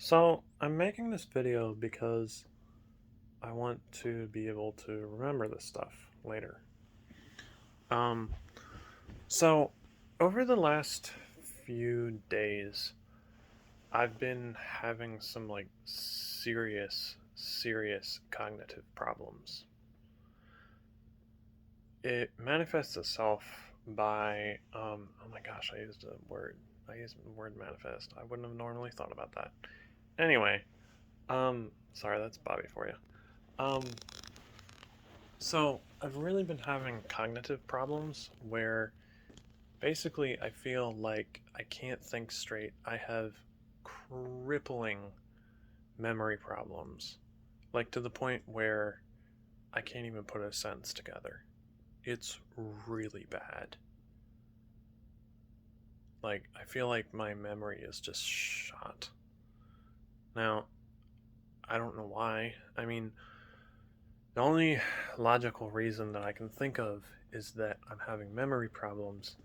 So, I'm making this video because I want to be able to remember this stuff later. Um, so over the last few days, I've been having some serious cognitive problems. It manifests itself by, oh my gosh, I used a word. I used the word manifest. I wouldn't have normally thought about that. Anyway, sorry, that's Bobby for you. Um, So, I've really been having cognitive problems where basically I feel like I can't think straight. I have crippling memory problems, like to the point where I can't even put a sentence together. It's really bad. Like, I feel like my memory is just shot. Now, I don't know why. I mean, the only logical reason that I can think of is that I'm having memory problems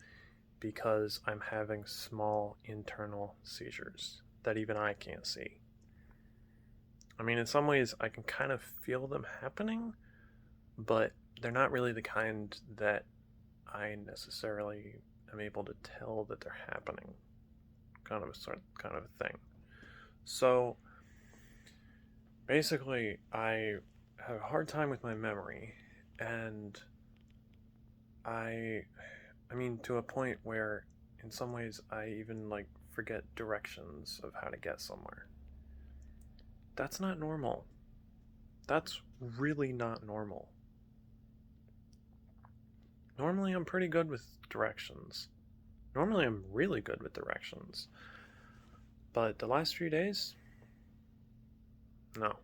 because I'm having small internal seizures that even I can't see. I mean, in some ways, I can kind of feel them happening, but they're not really the kind that I necessarily am able to tell that they're happening. Kind of a thing. So basically, I have a hard time with my memory, and I, I mean, to a point where, in some ways, I even forget directions of how to get somewhere. That's not normal. That's really not normal. Normally, I'm pretty good with directions. Normally, I'm really good with directions. But the last few days, no.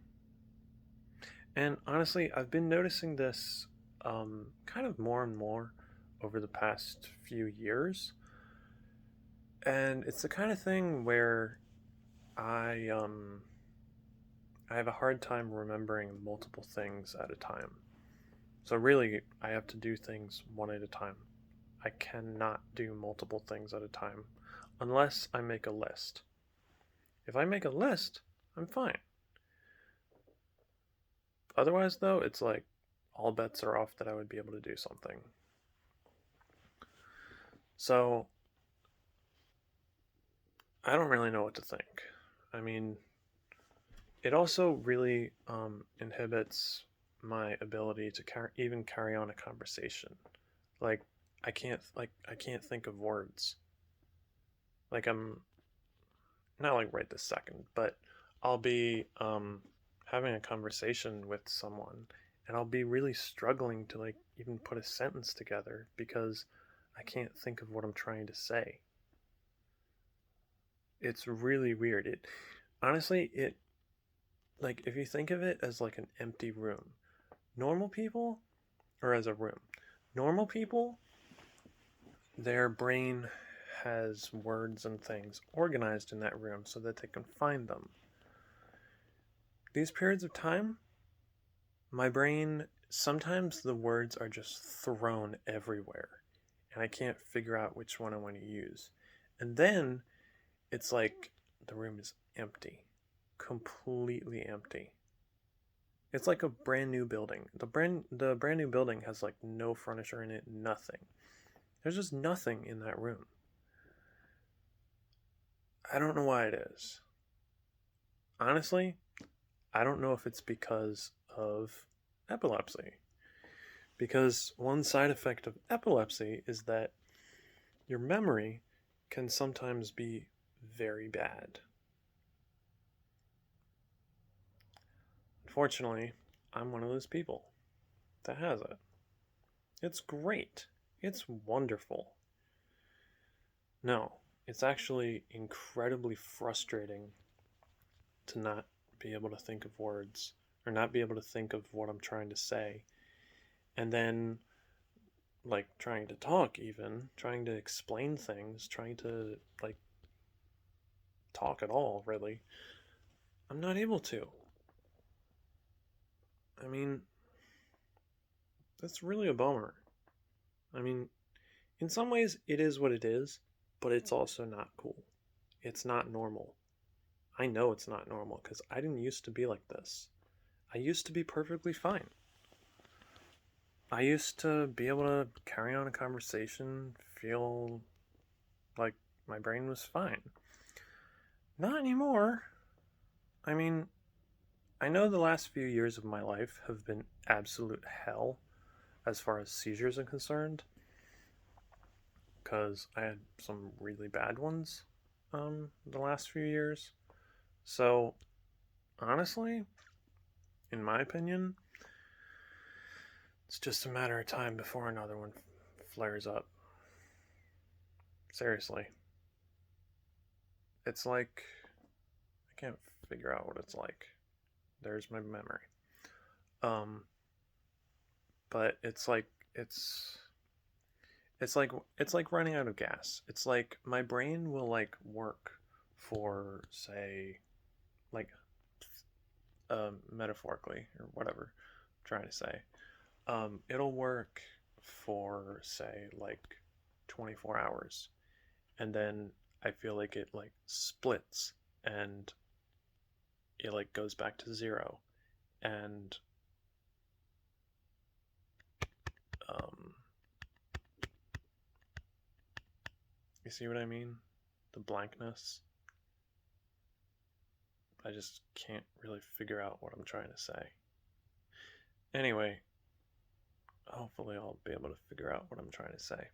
And honestly, I've been noticing this kind of more and more over the past few years. And it's the kind of thing where I um, I have a hard time remembering multiple things at a time. So really, I have to do things one at a time. I cannot do multiple things at a time unless I make a list. If I make a list, I'm fine. Otherwise, though, it's like all bets are off that I would be able to do something. So I don't really know what to think. I mean, it also really inhibits my ability to even carry on a conversation. Like I can't think of words. Like I'm not like right this second, but I'll be having a conversation with someone and I'll be really struggling to even put a sentence together because I can't think of what I'm trying to say. It's really weird. It honestly, it if you think of it as like an empty room, normal people, or as a room, normal people, their brain has words and things organized in that room so that they can find them. These periods of time, my brain, sometimes the words are just thrown everywhere and I can't figure out which one I want to use. And then it's like the room is empty, completely empty. It's like a brand new building. The brand new building has like no furniture in it, nothing. There's just nothing in that room. I don't know why it is. Honestly, I don't know if it's because of epilepsy. Because one side effect of epilepsy is that your memory can sometimes be very bad. Unfortunately, I'm one of those people that has it. It's great. It's wonderful. No, it's actually incredibly frustrating to not be able to think of words or not be able to think of what I'm trying to say. And then, trying to talk, even, trying to explain things, trying to, talk at all, really. I'm not able to. I mean, that's really a bummer. I mean, in some ways, it is what it is, but it's also not cool. It's not normal. I know it's not normal because I didn't used to be like this. I used to be perfectly fine. I used to be able to carry on a conversation, feel like my brain was fine. Not anymore. I mean, I know the last few years of my life have been absolute hell as far as seizures are concerned, because I had some really bad ones the last few years. So, honestly, in my opinion, it's just a matter of time before another one flares up. Seriously. It's like, I can't figure out what it's like. There's my memory. Um, but it's it's like it's like running out of gas. It's like my brain will like work for say like metaphorically or whatever I'm trying to say. It'll work for say like 24 hours, and then I feel like it like splits and it like goes back to zero, and um, you see what I mean? The blankness. I just can't really figure out what I'm trying to say. Anyway, hopefully I'll be able to figure out what I'm trying to say.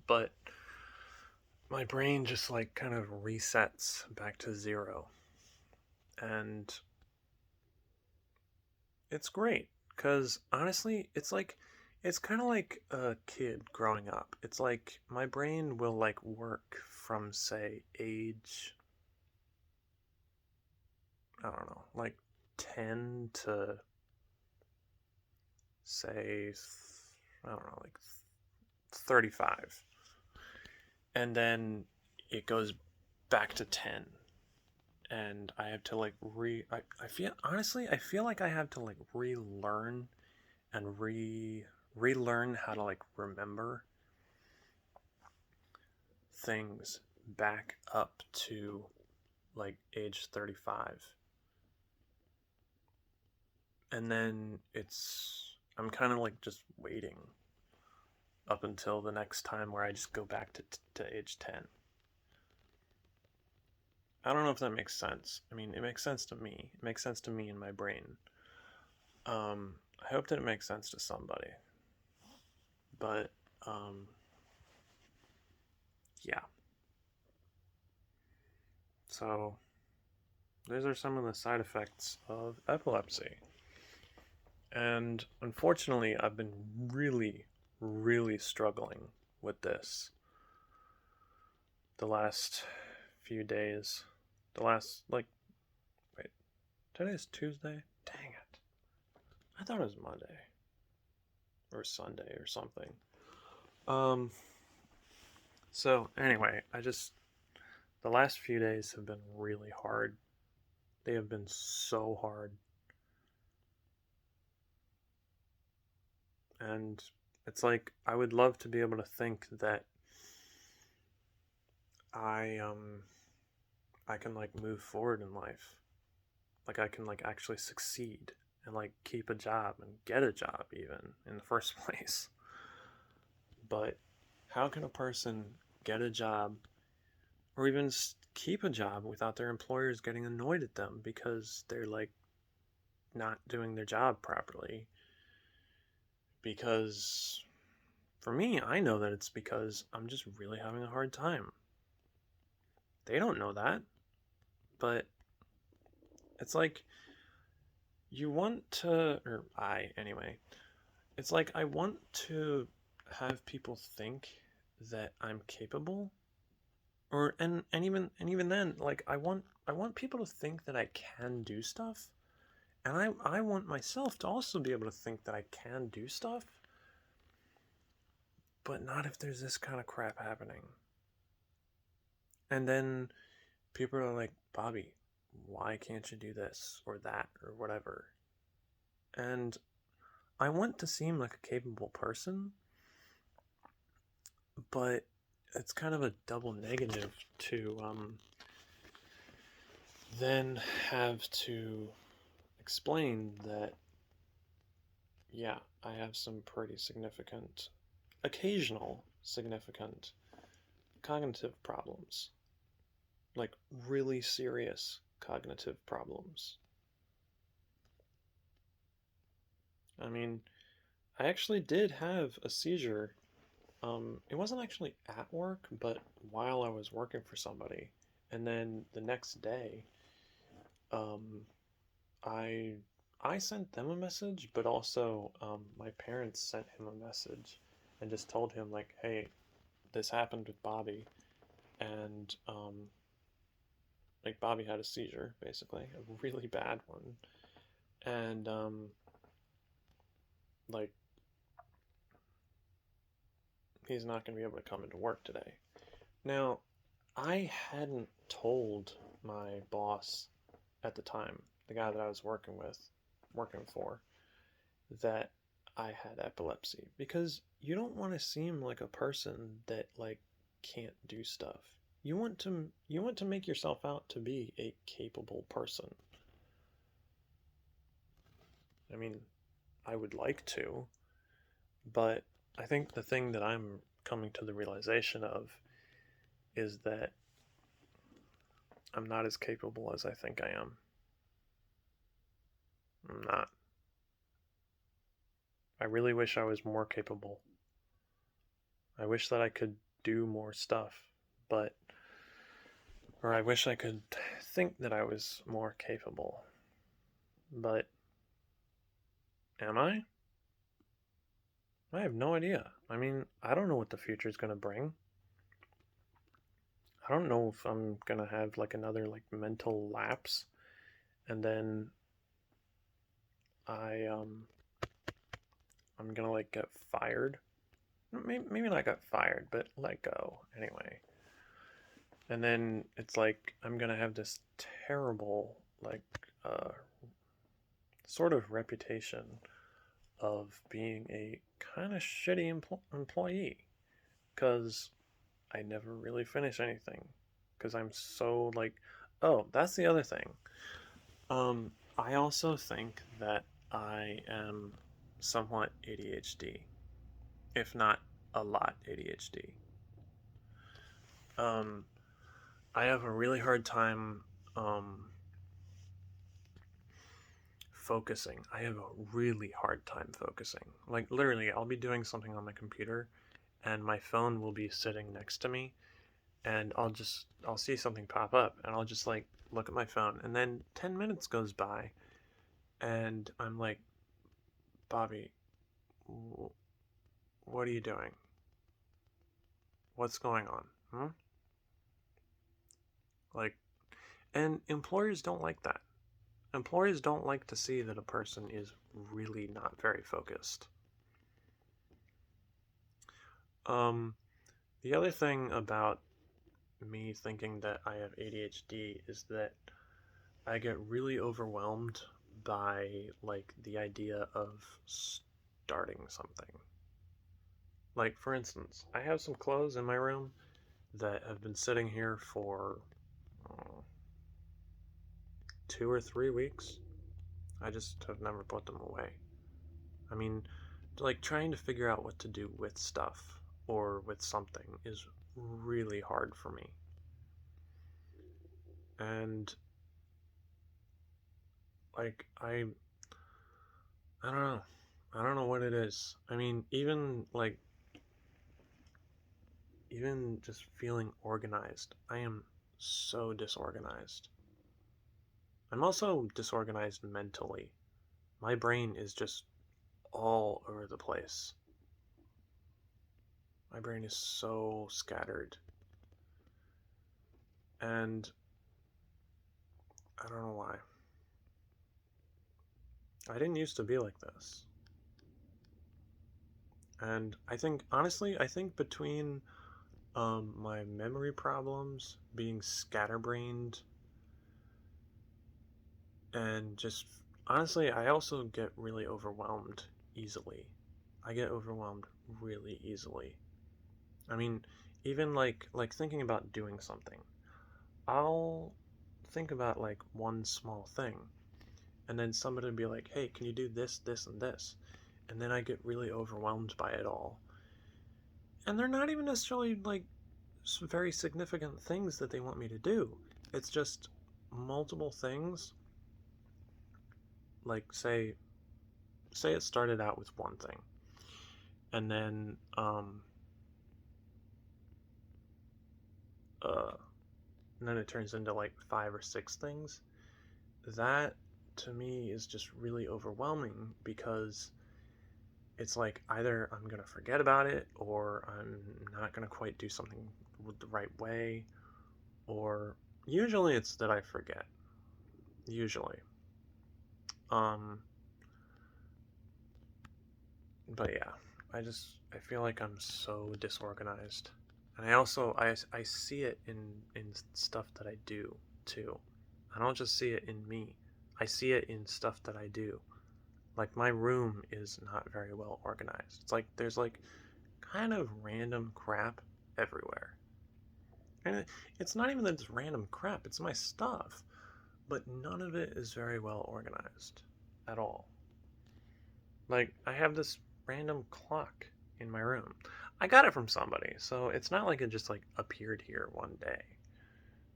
But my brain just like kind of resets back to zero. And it's great because honestly, it's kind of like a kid growing up. It's like my brain will like work from say age, I don't know, like 10 to say, I don't know, like 35. And then it goes back to 10. And I have to like I feel honestly I feel like I have to like relearn and relearn how to like remember things back up to like age 35. And then I'm kind of like just waiting up until the next time where I just go back to age 10. I don't know if that makes sense. I mean, it makes sense to me. It makes sense to me in my brain. I hope that it makes sense to somebody. But, yeah. So, those are some of the side effects of epilepsy. And unfortunately, I've been really, really struggling with this the last few days. The last, like, wait, today's Tuesday? Dang it. I thought it was Monday. Or Sunday or something. Um, so anyway, the last few days have been really hard. They have been so hard. And it's like, I would love to be able to think that I, I can like move forward in life. Like I can like actually succeed and like keep a job and get a job even in the first place. But how can a person get a job or even keep a job without their employers getting annoyed at them because they're like not doing their job properly? Because for me, I know that it's because I'm just really having a hard time. They don't know that, but it's like you want to, or I anyway, it's like I want to have people think that I'm capable, or and even then, like I want people to think that I can do stuff, and I want myself to also be able to think that I can do stuff, but not if there's this kind of crap happening. And then people are like, Bobby, why can't you do this or that or whatever? And I want to seem like a capable person, but it's kind of a double negative to then have to explain that, yeah, I have some pretty significant, occasional significant cognitive problems, like really serious cognitive problems. I mean, I actually did have a seizure. It wasn't actually at work, but while I was working for somebody. And then the next day, um, I I sent them a message, but also my parents sent him a message and just told him like, "Hey, this happened with Bobby," and like Bobby had a seizure, basically, a really bad one, and like he's not going to be able to come into work today. Now, I hadn't told my boss at the time, the guy that I was working for, that I had epilepsy because you don't want to seem like a person that like can't do stuff. You want to make yourself out to be a capable person. I mean, I would like to, but I think the thing that I'm coming to the realization of is that I'm not as capable as I think I am. I'm not. I really wish I was more capable. I wish that I could do more stuff, but or I wish I could think that I was more capable. But am I? I have no idea. I mean, I don't know what the future is going to bring. I don't know if I'm going to have like another like mental lapse and then I I'm going to like get fired. Maybe not get fired, but let go anyway. And then it's like I'm going to have this terrible like uh sort of reputation of being a kind of shitty employee because I never really finish anything because I'm so like, oh, that's the other thing. I also think that I am somewhat ADHD, if not a lot ADHD. Um, I have a really hard time um, focusing. I have a really hard time focusing. Like literally, I'll be doing something on my computer, and my phone will be sitting next to me, and I'll see something pop up, and I'll just like look at my phone, and then 10 minutes goes by, and I'm like, Bobby, what are you doing? What's going on? Hmm? Like, and employers don't like that. Employers don't like to see that a person is really not very focused. Um, the other thing about me thinking that I have ADHD is that I get really overwhelmed by like the idea of starting something. Like for instance, I have some clothes in my room that have been sitting here for uh, 2 or 3 weeks. I just have never put them away. I mean, like trying to figure out what to do with stuff or with something is really hard for me. And like I don't know. I don't know what it is. I mean, even just feeling organized. I am so disorganized. I'm also disorganized mentally. My brain is just all over the place. My brain is so scattered. And I don't know why. I didn't used to be like this. And I think, honestly, I think between my memory problems, being scatterbrained, and just honestly, I also get really overwhelmed easily. I get overwhelmed really easily. I mean, even like thinking about doing something. I'll think about like one small thing, and then somebody would be like, hey, can you do this, this, and this? And then I get really overwhelmed by it all. And they're not even necessarily like some very significant things that they want me to do. It's just multiple things. Like say it started out with one thing, and then uh and then it turns into like 5 or 6 things. That to me is just really overwhelming because it's like either I'm gonna forget about it, or I'm not gonna quite do something with the right way, or usually it's that I forget. Usually. Um but yeah, I feel like I'm so disorganized. And I see it in stuff that I do too. I don't just see it in me. I see it in stuff that I do. Like my room is not very well organized. It's like there's like kind of random crap everywhere. And it's not even that it's random crap, it's my stuff. But none of it is very well organized at all. Like, I have this random clock in my room. I got it from somebody, so it's not like it just like appeared here one day.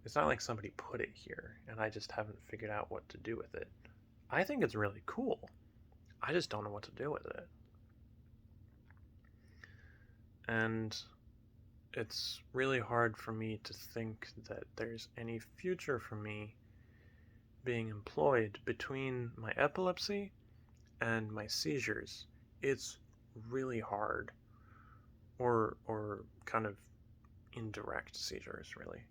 It's not like somebody put it here and I just haven't figured out what to do with it. I think it's really cool. I just don't know what to do with it. And it's really hard for me to think that there's any future for me being employed between my epilepsy and my seizures. It's really hard, or kind of indirect seizures, really.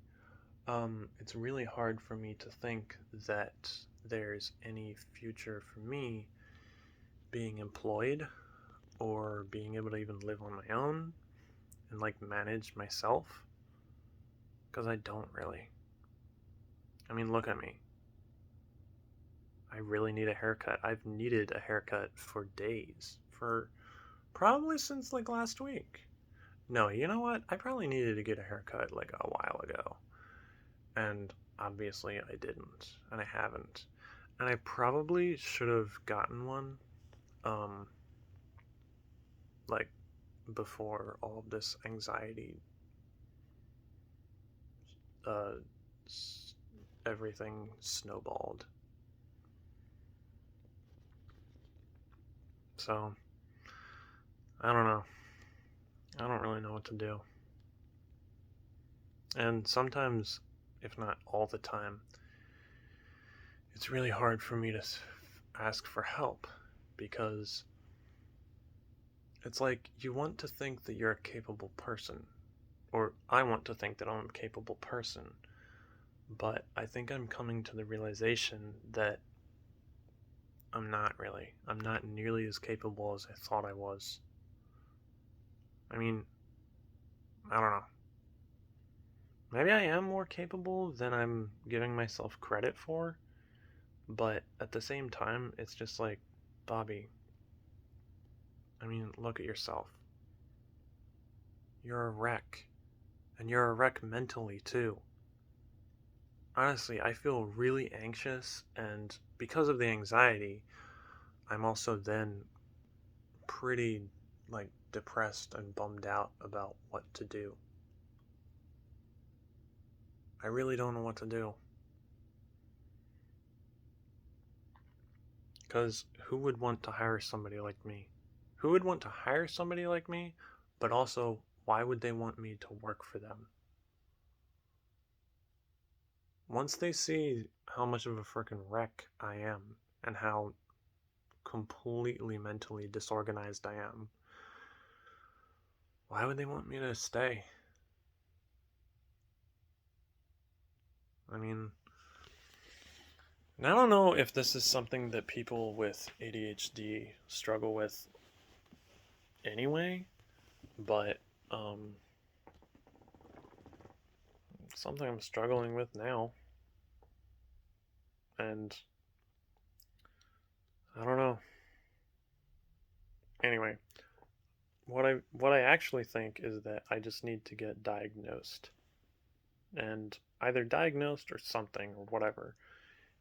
It's really hard for me to think that there's any future for me being employed or being able to even live on my own and like manage myself, because I don't really. I mean, look at me. I really need a haircut. I've needed a haircut for days, for probably since like last week. No, you know what? I probably needed to get a haircut like a while ago. And obviously I didn't. And I haven't. And I probably should have gotten one, um, like before all of this anxiety, uh, everything snowballed. So, I don't know. I don't really know what to do. And sometimes, if not all the time, it's really hard for me to ask for help because it's like you want to think that you're a capable person, or I want to think that I'm a capable person, but I think I'm coming to the realization that I'm not really. I'm not nearly as capable as I thought I was. I mean, I don't know. Maybe I am more capable than I'm giving myself credit for, but at the same time, it's just like, Bobby, I mean, look at yourself. You're a wreck. And you're a wreck mentally, too. Honestly, I feel really anxious, and because of the anxiety, I'm also then pretty, like, depressed and bummed out about what to do. I really don't know what to do. Because who would want to hire somebody like me? Who would want to hire somebody like me, but also, why would they want me to work for them? Once they see how much of a freaking wreck I am and how completely mentally disorganized I am, why would they want me to stay? I mean, I don't know if this is something that people with ADHD struggle with anyway, but something I'm struggling with now. And I don't know. Anyway, what I actually think is that I just need to get diagnosed. and either diagnosed or something or whatever,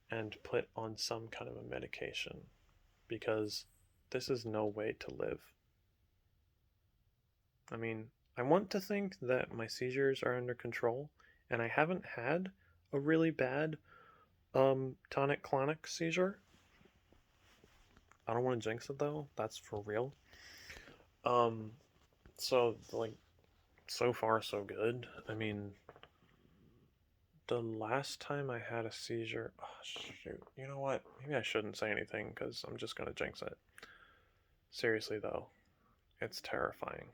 and put on some kind of a medication, because this is no way to live. I mean, I want to think that my seizures are under control, and I haven't had a really bad tonic-clonic seizure. I don't want to jinx it though. That's for real. Um, so like, so far so good. I mean, the last time I had a seizure, oh shoot, you know what? Maybe I shouldn't say anything because I'm just gonna jinx it. Seriously though, it's terrifying.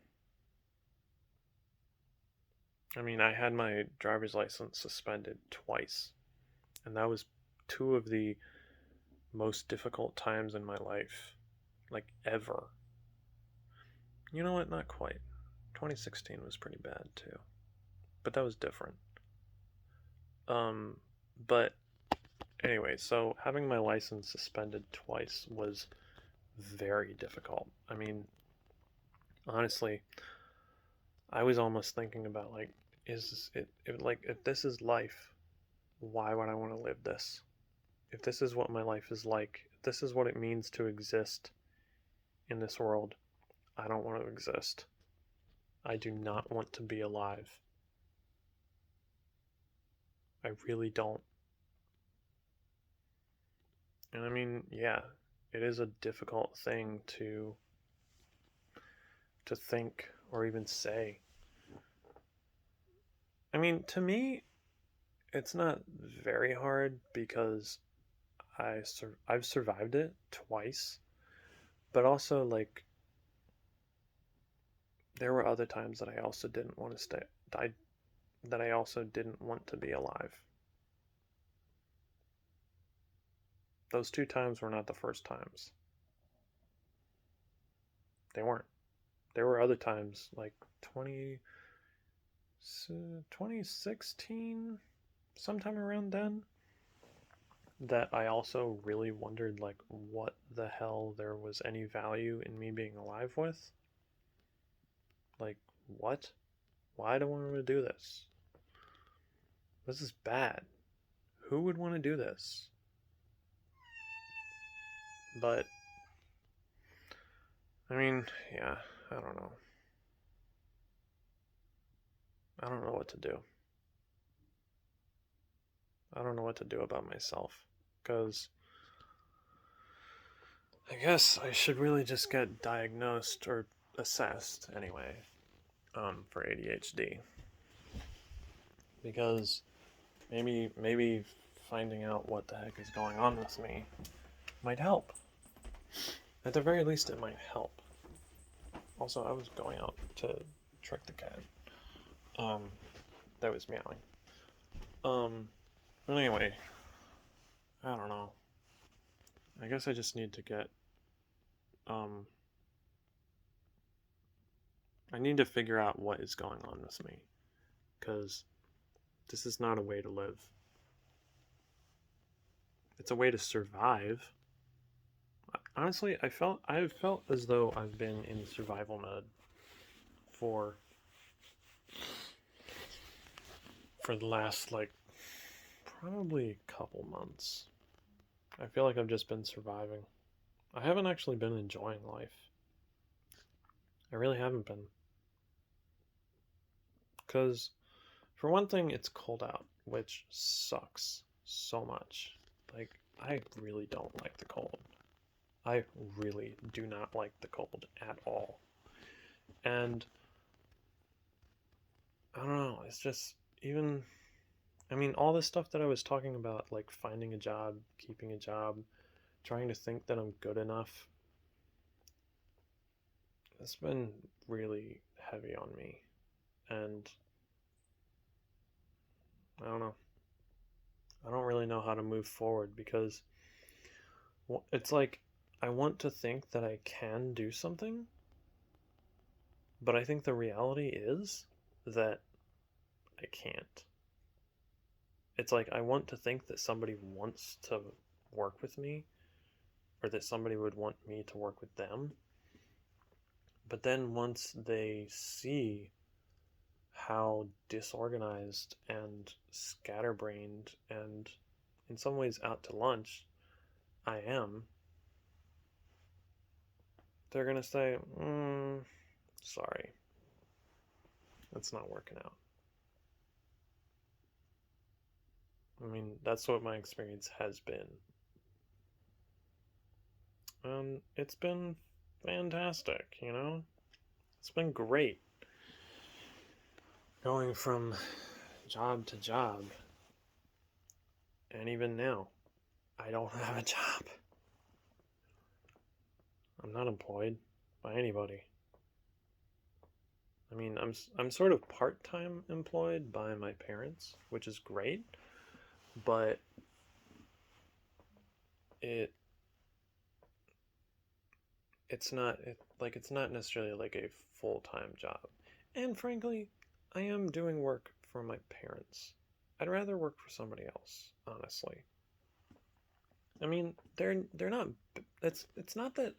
I mean, I had my driver's license suspended twice, and that was two of the most difficult times in my life, like ever. You know what? Not quite. 2016 was pretty bad too, but that was different. Um, but anyway, so having my license suspended twice was very difficult. I mean, honestly, I was almost thinking about like, is it like if this is life, why would I want to live this? If this is what my life is like, if this is what it means to exist in this world, I don't want to exist. I do not want to be alive. I really don't. And I mean, yeah, it is a difficult thing to think or even say. I mean, to me, it's not very hard because I've survived it twice, but also like there were other times that I also didn't want to stay I that I also didn't want to be alive. Those two times were not the first times. They weren't. There were other times like 2016, sometime around then, that I also really wondered like what the hell there was any value in me being alive with. Like, what? Why do I want to do this? This is bad. Who would want to do this? But, I mean, yeah, I don't know. I don't know what to do. I don't know what to do about myself. Because I guess I should really just get diagnosed or assessed anyway, for ADHD. Because maybe finding out what the heck is going on with me might help. At the very least, it might help. Also, I was going out to trick the cat. That was meowing. But anyway, I don't know. I guess I just need to get, I need to figure out what is going on with me. Because this is not a way to live. It's a way to survive. Honestly, I've felt as though I've been in survival mode for the last like probably a couple months. I feel like I've just been surviving. I haven't actually been enjoying life. I really haven't been. Because, for one thing, it's cold out, which sucks so much. Like, I really don't like the cold. I really do not like the cold at all. And, I don't know, it's just, even, I mean, all this stuff that I was talking about, like finding a job, keeping a job, trying to think that I'm good enough, it's been really heavy on me. And I don't know. I don't really know how to move forward because it's like I want to think that I can do something, but I think the reality is that I can't. It's like I want to think that somebody wants to work with me or that somebody would want me to work with them. But then once they see how disorganized and scatterbrained and in some ways out to lunch I am, they're gonna say, sorry, that's not working out. I mean, that's what my experience has been. And it's been fantastic, you know? It's been great going from job to job. And even now, I don't have a job. I'm not employed by anybody. I mean, I'm sort of part-time employed by my parents, which is great, but it it's not necessarily like a full-time job. And frankly, I am doing work for my parents. I'd rather work for somebody else, honestly. I mean, they're not it's not that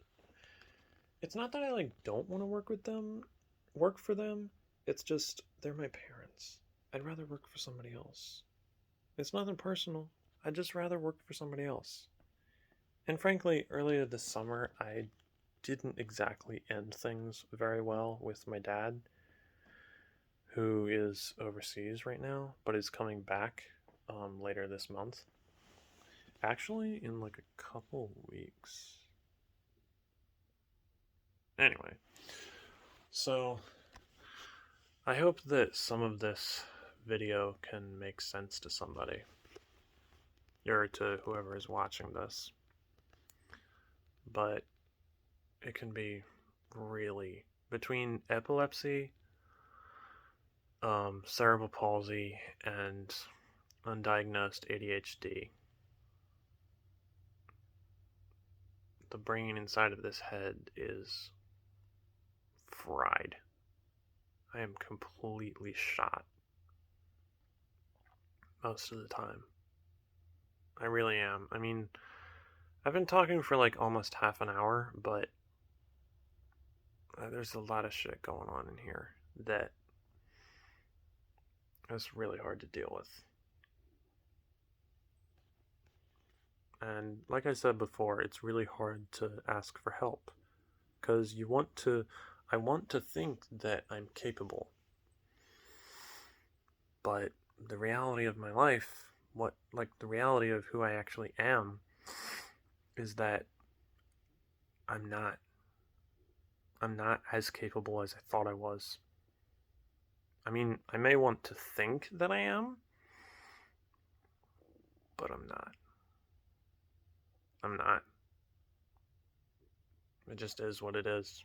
I like don't want to work for them. It's just they're my parents. I'd rather work for somebody else. It's nothing personal. I'd just rather work for somebody else. And frankly, earlier this summer, I didn't exactly end things very well with my dad, who is overseas right now, but is coming back later this month. Actually, in like a couple weeks. Anyway, so I hope that some of this video can make sense to somebody, or to whoever is watching this. But it can be really, between epilepsy, cerebral palsy, and undiagnosed ADHD, the brain inside of this head is fried. I am completely shot most of the time. I really am. I mean, I've been talking for like almost half an hour, but there's a lot of shit going on in here that is really hard to deal with. And like I said before, it's really hard to ask for help because I want to think that I'm capable. But the reality of my life, the reality of who I actually am, is that I'm not. I'm not as capable as I thought I was. I mean, I may want to think that I am, but I'm not. I'm not. It just is what it is.